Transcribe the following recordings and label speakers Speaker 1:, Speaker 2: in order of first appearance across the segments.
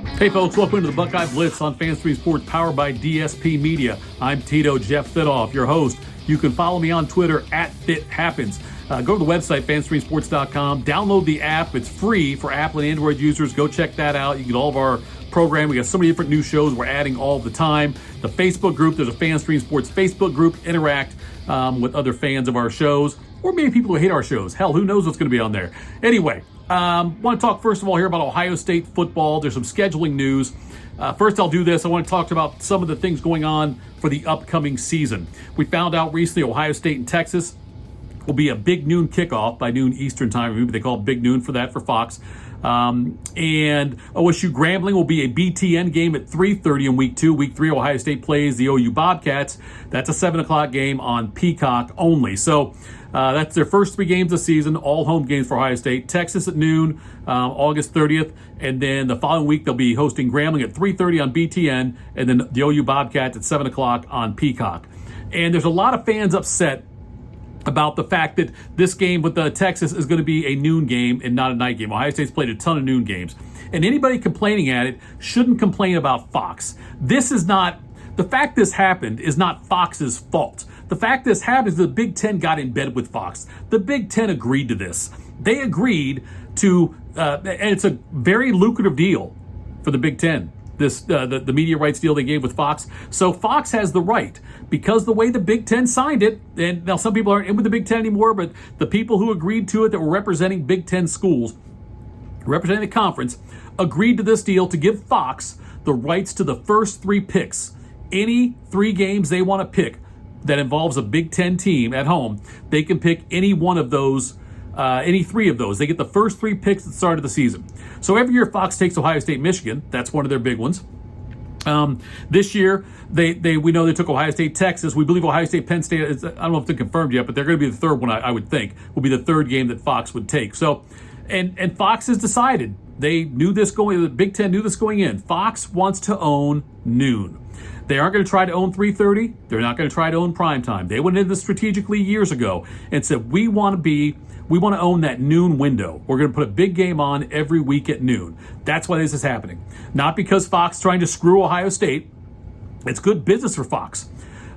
Speaker 1: Hey folks, welcome to the Buckeye Blitz on FanStream Sports, powered by DSP Media. I'm Tito, Jeff Thitoff, your host. You can follow me on Twitter at FitHappens. Go to the website, fanstreamsports.com. Download the app. It's free for Apple and Android users. Go check that out. You get all of our program. We got so many different new shows we're adding all the time. The Facebook group, there's a FanStream Sports Facebook group. Interact with other fans of our shows, or maybe people who hate our shows. Hell, who knows what's going to be on there. Anyway, want to talk first of all here about Ohio State football. There's some scheduling news. First, I'll do this. I want to talk about some of the things going on for the upcoming season. We found out recently Ohio State and Texas will be a big noon kickoff by noon Eastern time. Maybe they call it big noon for that for Fox. And OSU Grambling will be a BTN game at 3:30 in week 2. Week 3, Ohio State plays the OU Bobcats. That's a 7 o'clock game on Peacock only. So that's their first 3 games of the season, all home games for Ohio State. Texas at noon, August 30th. And then the following week, they'll be hosting Grambling at 3:30 on BTN, and then the OU Bobcats at 7 o'clock on Peacock. And there's a lot of fans upset about the fact that this game with Texas is going to be a noon game and not a night game. Ohio State's played a ton of noon games. And anybody complaining at it shouldn't complain about Fox. This is not, the fact this happened is not Fox's fault. The fact this happened is the Big Ten got in bed with Fox. The Big Ten agreed to this. They agreed to, and it's a very lucrative deal for the Big Ten. The media rights deal they gave with Fox. So Fox has the right, because the way the Big Ten signed it, and now some people aren't in with the Big Ten anymore, but the people who agreed to it that were representing Big Ten schools, representing the conference, agreed to this deal to give Fox the rights to the first 3 picks. Any 3 games they want to pick that involves a Big Ten team at home, they can pick any one of those, any 3 of those. They get the first 3 picks at the start of the season. So every year Fox takes Ohio State, Michigan. That's one of their big ones. This year, we know they took Ohio State, Texas. We believe Ohio State, Penn State, I don't know if they're confirmed yet, but they're going to be the third one, I would think, will be the third game that Fox would take. So, and Fox has decided, they knew this going, the Big Ten knew this going in. Fox wants to own noon. They aren't going to try to own 3:30. They're not going to try to own primetime. They went into this strategically years ago and said, we want to own that noon window. We're going to put a big game on every week at noon. That's why this is happening. Not because Fox is trying to screw Ohio State. It's good business for Fox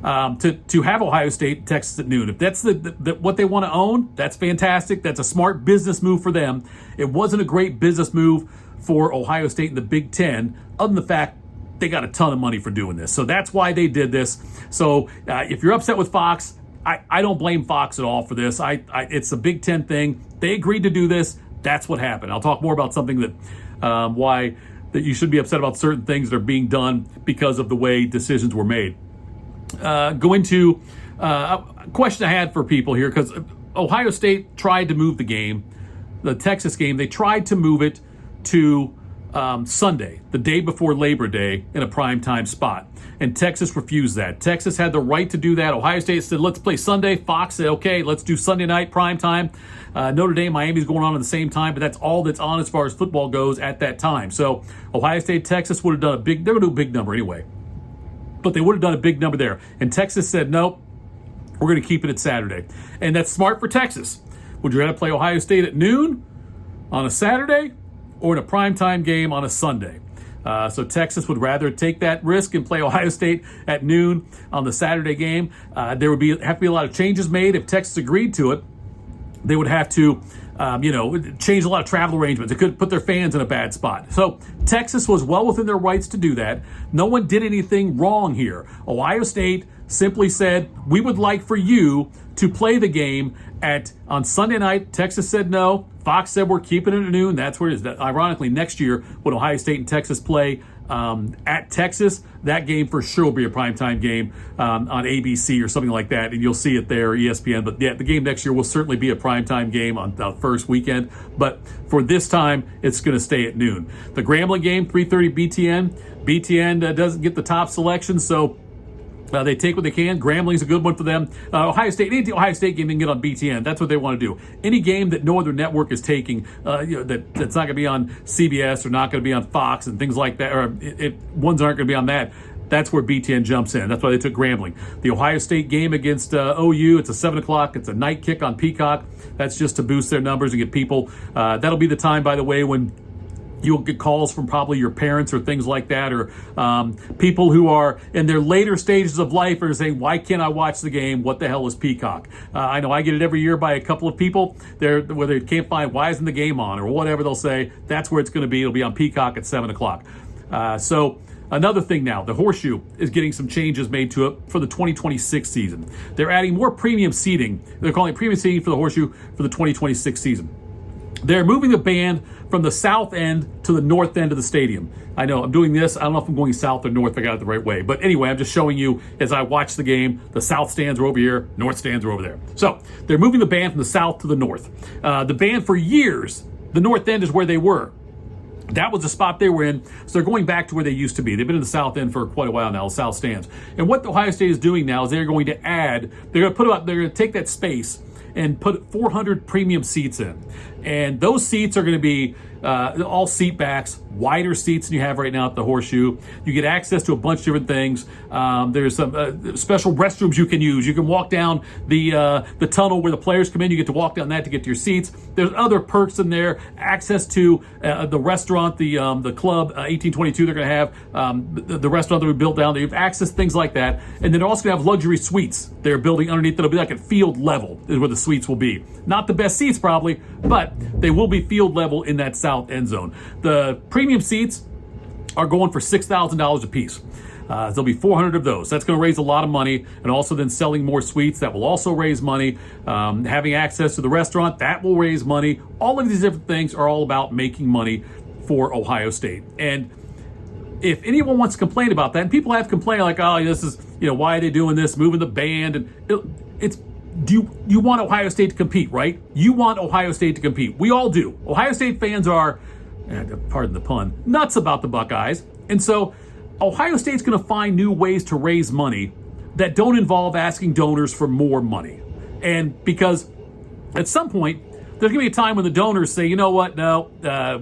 Speaker 1: to have Ohio State, Texas at noon. If that's what they want to own, that's fantastic. That's a smart business move for them. It wasn't a great business move for Ohio State and the Big Ten, other than the fact they got a ton of money for doing this. So that's why they did this. So if you're upset with Fox, I don't blame Fox at all for this. It's a Big Ten thing. They agreed to do this. That's what happened. I'll talk more about something that why that you should be upset about certain things that are being done because of the way decisions were made. Go into a question I had for people here, because Ohio State tried to move the game, the Texas game. They tried to move it to Sunday, the day before Labor Day, in a primetime spot. And Texas refused that. Texas had the right to do that. Ohio State said, let's play Sunday. Fox said, okay, let's do Sunday night primetime. Notre Dame, Miami's going on at the same time, but that's all that's on as far as football goes at that time. So Ohio State, Texas would have done they're going to do a big number anyway. But they would have done a big number there. And Texas said, nope, we're going to keep it at Saturday. And that's smart for Texas. Would you rather play Ohio State at noon on a Saturday or in a primetime game on a Sunday? So Texas would rather take that risk and play Ohio State at noon on the Saturday game. There would have to be a lot of changes made if Texas agreed to it. They would have to, change a lot of travel arrangements. It could put their fans in a bad spot. So Texas was well within their rights to do that. No one did anything wrong here. Ohio State simply said, we would like for you to play the game on Sunday night. Texas said no. Fox said we're keeping it at noon. That's where it is. Ironically, next year when Ohio State and Texas play at Texas, that game for sure will be a primetime game on ABC or something like that, and you'll see it there, ESPN. But yeah, the game next year will certainly be a primetime game on the first weekend. But for this time, it's going to stay at noon. The Grambling game, 3:30 BTN. BTN doesn't get the top selection, so they take what they can. Grambling's a good one for them. Ohio State, any Ohio State game they can get on BTN. That's what they want to do. Any game that no other network is taking, that's not going to be on CBS or not going to be on Fox and things like that, or ones aren't going to be on that. That's where BTN jumps in. That's why they took Grambling. The Ohio State game against OU, it's a 7 o'clock. It's a night kick on Peacock. That's just to boost their numbers and get people. That'll be the time, by the way, when You'll get calls from probably your parents or things like that, or people who are in their later stages of life are saying, why can't I watch the game? What the hell is Peacock? I know I get it every year by a couple of people where they can't find, why isn't the game on, or whatever they'll say. That's where it's going to be. It'll be on Peacock at 7 o'clock. So another thing now, the Horseshoe is getting some changes made to it for the 2026 season. They're adding more premium seating. They're calling it premium seating for the Horseshoe for the 2026 season. They're moving the band from the south end to the north end of the stadium. I know I'm doing this. I don't know if I'm going south or north, if I got it the right way. But anyway, I'm just showing you as I watch the game, the south stands are over here, north stands are over there. So they're moving the band from the south to the north. The band for years, the north end is where they were. That was the spot they were in, so they're going back to where they used to be. They've been in the south end for quite a while now, the south stands. And what Ohio State is doing now is they're going to take that space and put 400 premium seats in. And those seats are going to be all seat backs, wider seats than you have right now at the Horseshoe. You get access to a bunch of different things. There's some special restrooms you can use. You can walk down the tunnel where the players come in. You get to walk down that to get to your seats. There's other perks in there. Access to the restaurant, the club, 1822. They're going to have the restaurant that we built down there. You have access to things like that. And then they're also going to have luxury suites they're building underneath. That'll be like at field level is where the suites will be. Not the best seats probably, but they will be field level in that south end zone. The premium seats are going for $6,000 a piece. There'll be 400 of those. That's going to raise a lot of money, and also then selling more suites, that will also raise money. Having access to the restaurant, that will raise money. All of these different things are all about making money for Ohio State. And if anyone wants to complain about that, and people have complained like, oh, this is, why are they doing this, moving the band? And do you want Ohio State to compete, right? You want Ohio State to compete. We all do. Ohio State fans are, pardon the pun, nuts about the Buckeyes. And so Ohio State's going to find new ways to raise money that don't involve asking donors for more money. And because at some point, there's going to be a time when the donors say, you know what, no,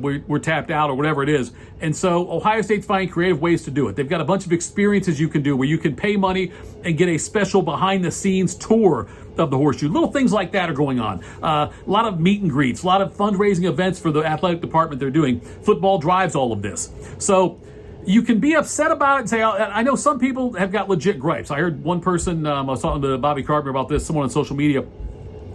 Speaker 1: we're tapped out or whatever it is. And so Ohio State's finding creative ways to do it. They've got a bunch of experiences you can do where you can pay money and get a special behind-the-scenes tour of the Horseshoe. Little things like that are going on. A lot of meet and greets, a lot of fundraising events for the athletic department they're doing. Football drives all of this. So you can be upset about it and say, I know some people have got legit gripes. I heard one person, I was talking to Bobby Carpenter about this, someone on social media,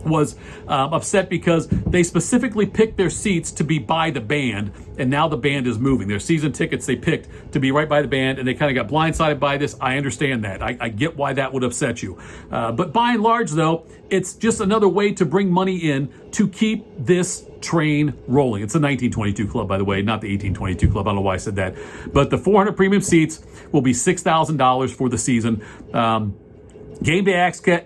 Speaker 1: was upset because they specifically picked their seats to be by the band, and now the band is moving. Their season tickets they picked to be right by the band, and they kind of got blindsided by this. I understand that. I get why that would upset you. But by and large, though, it's just another way to bring money in to keep this train rolling. It's the 1922 club, by the way, not the 1822 club. I don't know why I said that. But the 400 premium seats will be $6,000 for the season. Game day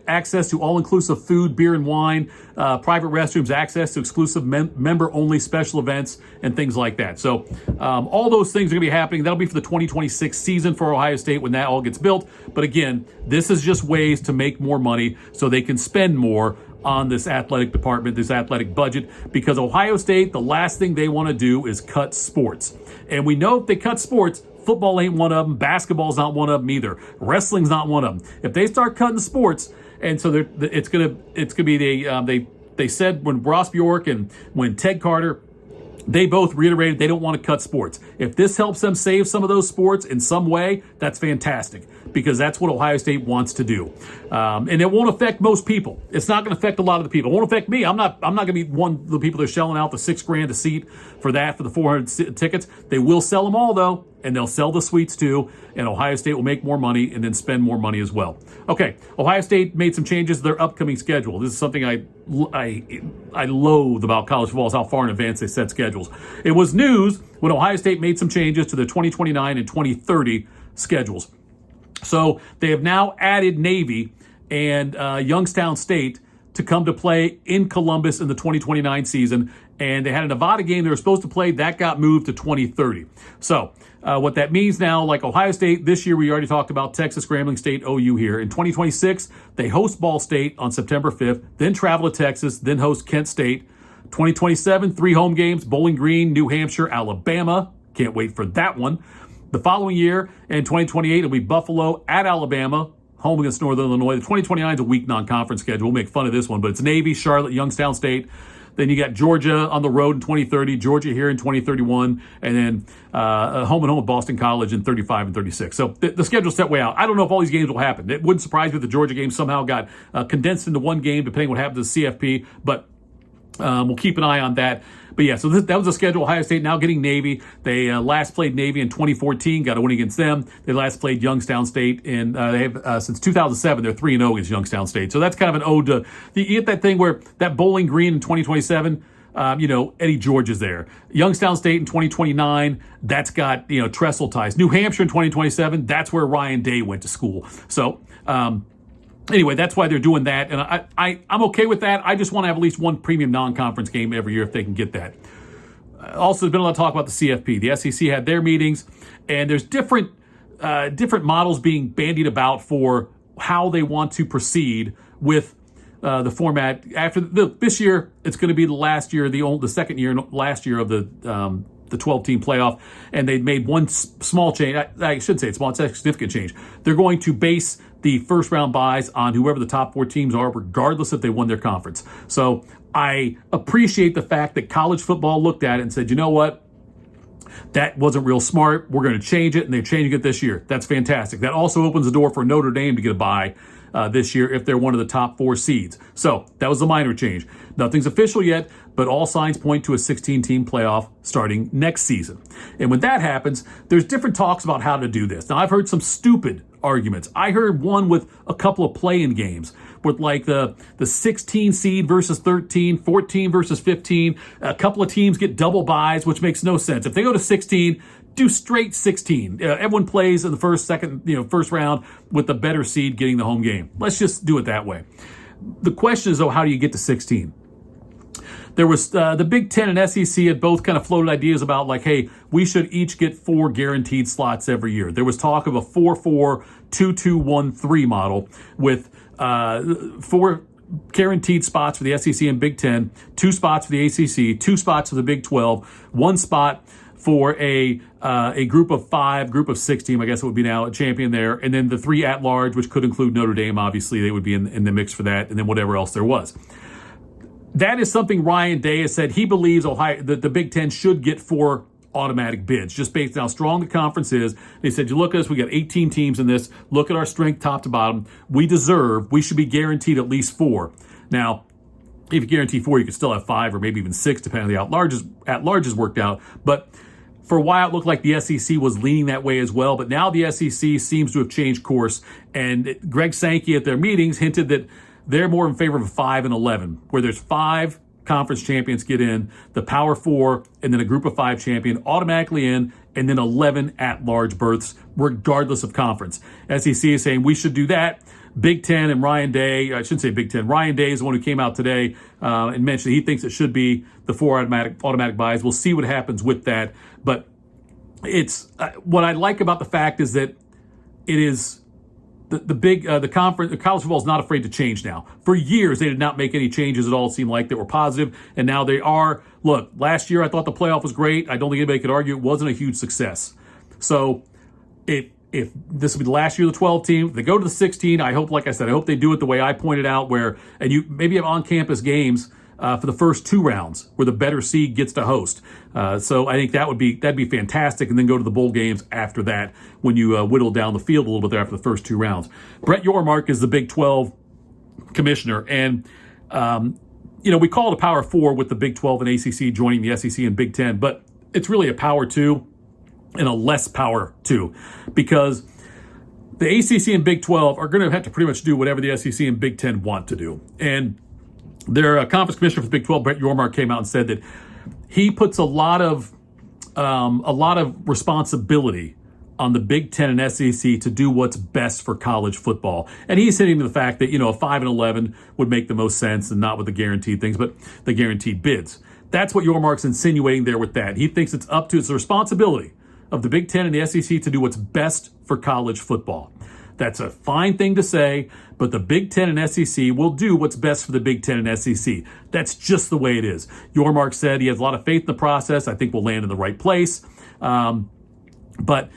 Speaker 1: access to all-inclusive food, beer, and wine, private restrooms, access to exclusive member-only special events, and things like that. So all those things are going to be happening. That'll be for the 2026 season for Ohio State when that all gets built. But again, this is just ways to make more money so they can spend more on this athletic department, this athletic budget, because Ohio State, the last thing they want to do is cut sports. And we know if they cut sports, football ain't one of them. Basketball's not one of them either. Wrestling's not one of them. If they start cutting sports, and so it's gonna be they said when Ross Bjork and when Ted Carter, they both reiterated they don't want to cut sports. If this helps them save some of those sports in some way, that's fantastic, because that's what Ohio State wants to do. And it won't affect most people. It's not going to affect a lot of the people. It won't affect me. I'm not going to be one of the people that are shelling out the $6,000 a seat for the 400 tickets. They will sell them all, though, and they'll sell the suites too, and Ohio State will make more money and then spend more money as well. Okay, Ohio State made some changes to their upcoming schedule. This is something I loathe about college football, is how far in advance they set schedules. It was news when Ohio State made some changes to their 2029 and 2030 schedules. So they have now added Navy and Youngstown State to come to play in Columbus in the 2029 season. And they had a Nevada game they were supposed to play. That got moved to 2030. So what that means now, like Ohio State, this year we already talked about Texas, Grambling State, OU here. In 2026, they host Ball State on September 5th, then travel to Texas, then host Kent State. 2027, 3 home games, Bowling Green, New Hampshire, Alabama. Can't wait for that one. The following year, in 2028, it'll be Buffalo at Alabama, home against Northern Illinois. The 2029 is a weak non-conference schedule. We'll make fun of this one, but it's Navy, Charlotte, Youngstown State. Then you got Georgia on the road in 2030, Georgia here in 2031, and then home and home with Boston College in 35 and 36. So the schedule's set way out. I don't know if all these games will happen. It wouldn't surprise me if the Georgia game somehow got condensed into one game, depending what happens to the CFP, but we'll keep an eye on that. But yeah, so that was the schedule. Ohio State now getting Navy. They last played Navy in 2014, got a win against them. They last played Youngstown State in, they have, since 2007, they're 3-0 against Youngstown State. So that's kind of an ode to, you get that thing where that Bowling Green in 2027, Eddie George is there. Youngstown State in 2029, that's got, Trestle ties. New Hampshire in 2027, that's where Ryan Day went to school. So, anyway, that's why they're doing that, and I'm okay with that. I just want to have at least one premium non-conference game every year if they can get that. Also, there's been a lot of talk about the CFP. The SEC had their meetings, and there's different models being bandied about for how they want to proceed with the format. After this year, it's going to be the last year, the second year, last year of the 12-team playoff, and they made one small change. I shouldn't say it's small; it's a significant change. They're going to base the first round buys on whoever the top 4 teams are, regardless if they won their conference. So I appreciate the fact that college football looked at it and said, you know what? That wasn't real smart. We're going to change it, and they're changing it this year. That's fantastic. That also opens the door for Notre Dame to get a bye this year if they're one of the top 4 seeds. So that was a minor change. Nothing's official yet, but all signs point to a 16-team playoff starting next season. And when that happens, there's different talks about how to do this. Now, I've heard some stupid arguments. I heard one with a couple of play-in games with like the 16 seed versus 13, 14 versus 15. A couple of teams get double buys, which makes no sense. If they go to 16, do straight 16. Everyone plays in the first round with the better seed getting the home game. Let's just do it that way. The question is, though, how do you get to 16? There was the Big Ten and SEC had both kind of floated ideas about like, hey, we should each get 4 guaranteed slots every year. There was talk of a 4-4, 2-2-1-3 model with 4 guaranteed spots for the SEC and Big Ten, 2 spots for the ACC, 2 spots for the Big 12, 1 spot for a group of 5, group of 6 team, I guess it would be now, a champion there, and then the 3 at large, which could include Notre Dame, obviously, they would be in the mix for that, and then whatever else there was. That is something Ryan Day has said. He believes that the Big Ten should get 4 automatic bids, just based on how strong the conference is. They said, you look at us, we got 18 teams in this. Look at our strength top to bottom. We should be guaranteed at least 4. Now, if you guarantee 4, you could still have 5 or maybe even 6, depending on the at-larges worked out. But for a while, it looked like the SEC was leaning that way as well. But now the SEC seems to have changed course. And Greg Sankey at their meetings hinted that they're more in favor of 5 and 11, where there's 5 conference champions get in, the Power 4, and then a group of 5 champion automatically in, and then 11 at-large berths, regardless of conference. SEC is saying we should do that. Big Ten and Ryan Day, I shouldn't say Big Ten, Ryan Day is the one who came out today and mentioned he thinks it should be the 4 automatic buys. We'll see what happens with that. But it's what I like about the fact is that it is the conference, the college football is not afraid to change now. For years, they did not make any changes at all. It seemed like they were positive, and now they are. Look, last year I thought the playoff was great. I don't think anybody could argue it wasn't a huge success. So if this will be the last year of the 12 team, if they go to the 16, I hope, like I said, I hope they do it the way I pointed out, where, and you maybe have on-campus games for the first 2 rounds where the better seed gets to host. So I think that'd be fantastic, and then go to the bowl games after that when you whittle down the field a little bit there after the first 2 rounds. Brett Yormark is the Big 12 commissioner, and we call it a Power 4 with the Big 12 and ACC joining the SEC and Big 10, but it's really a Power 2 and a less Power 2, because the ACC and Big 12 are going to have to pretty much do whatever the SEC and Big 10 want to do. And their conference commissioner for the Big 12, Brett Yormark, came out and said that he puts a lot of responsibility on the Big 10 and SEC to do what's best for college football. And he's hitting the fact that, a 5 and 11 would make the most sense, and not with the guaranteed things, but the guaranteed bids. That's what Yormark's insinuating there with that. He thinks it's the responsibility of the Big 10 and the SEC to do what's best for college football. That's a fine thing to say, but the Big 10 and SEC will do what's best for the Big 10 and SEC. That's just the way it is. Yormark said he has a lot of faith in the process. I think we'll land in the right place. But that's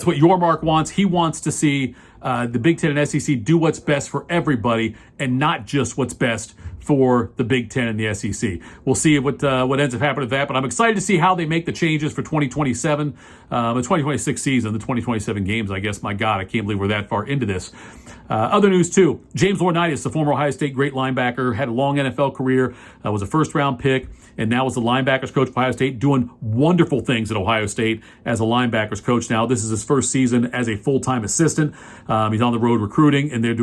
Speaker 1: what Yormark wants. He wants to see the Big Ten and SEC do what's best for everybody and not just what's best for the Big Ten and the SEC. We'll see what ends up happening with that, but I'm excited to see how they make the changes for 2027, the 2026 season, the 2027 games, I guess. My God, I can't believe we're that far into this. Other news, too. James Laurinaitis, the former Ohio State great linebacker, had a long NFL career, was a first-round pick, and now is the linebackers coach of Ohio State, doing wonderful things at Ohio State as a linebackers coach now. This is his first season as a full-time assistant. He's on the road recruiting, and they're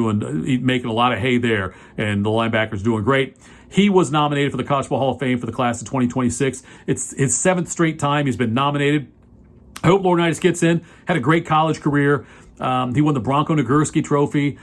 Speaker 1: making a lot of hay there, and the linebackers doing great. He was nominated for the College Football Hall of Fame for the class of 2026. It's his 7th straight time he's been nominated. I hope Laurinaitis gets in. Had a great college career. He won the Bronco Nagurski Trophy.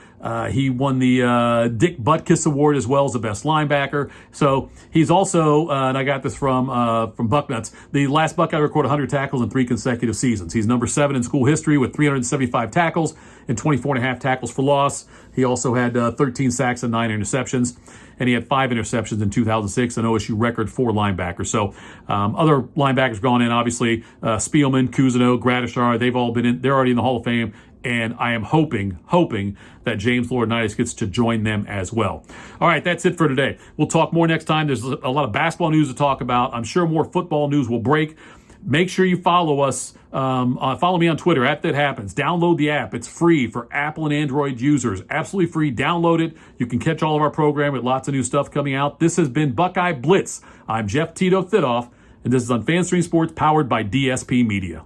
Speaker 1: He won the Dick Butkus Award as well as the best linebacker. So he's also, and I got this from Bucknuts, the last Buckeye to record 100 tackles in 3 consecutive seasons. He's number 7 in school history with 375 tackles and 24.5 tackles for loss. He also had 13 sacks and 9 interceptions, and he had 5 interceptions in 2006, an OSU record for linebackers. So other linebackers gone in, obviously, Spielman, Cousineau, Gradishar, they've all been in. They're already in the Hall of Fame. And I am hoping that James Laurinaitis gets to join them as well. All right, that's it for today. We'll talk more next time. There's a lot of basketball news to talk about. I'm sure more football news will break. Make sure you follow us. Follow me on Twitter, @ThatHappens. Download the app. It's free for Apple and Android users. Absolutely free. Download it. You can catch all of our program with lots of new stuff coming out. This has been Buckeye Blitz. I'm Jeff Tito Thitoff, and this is on FanStream Sports, powered by DSP Media.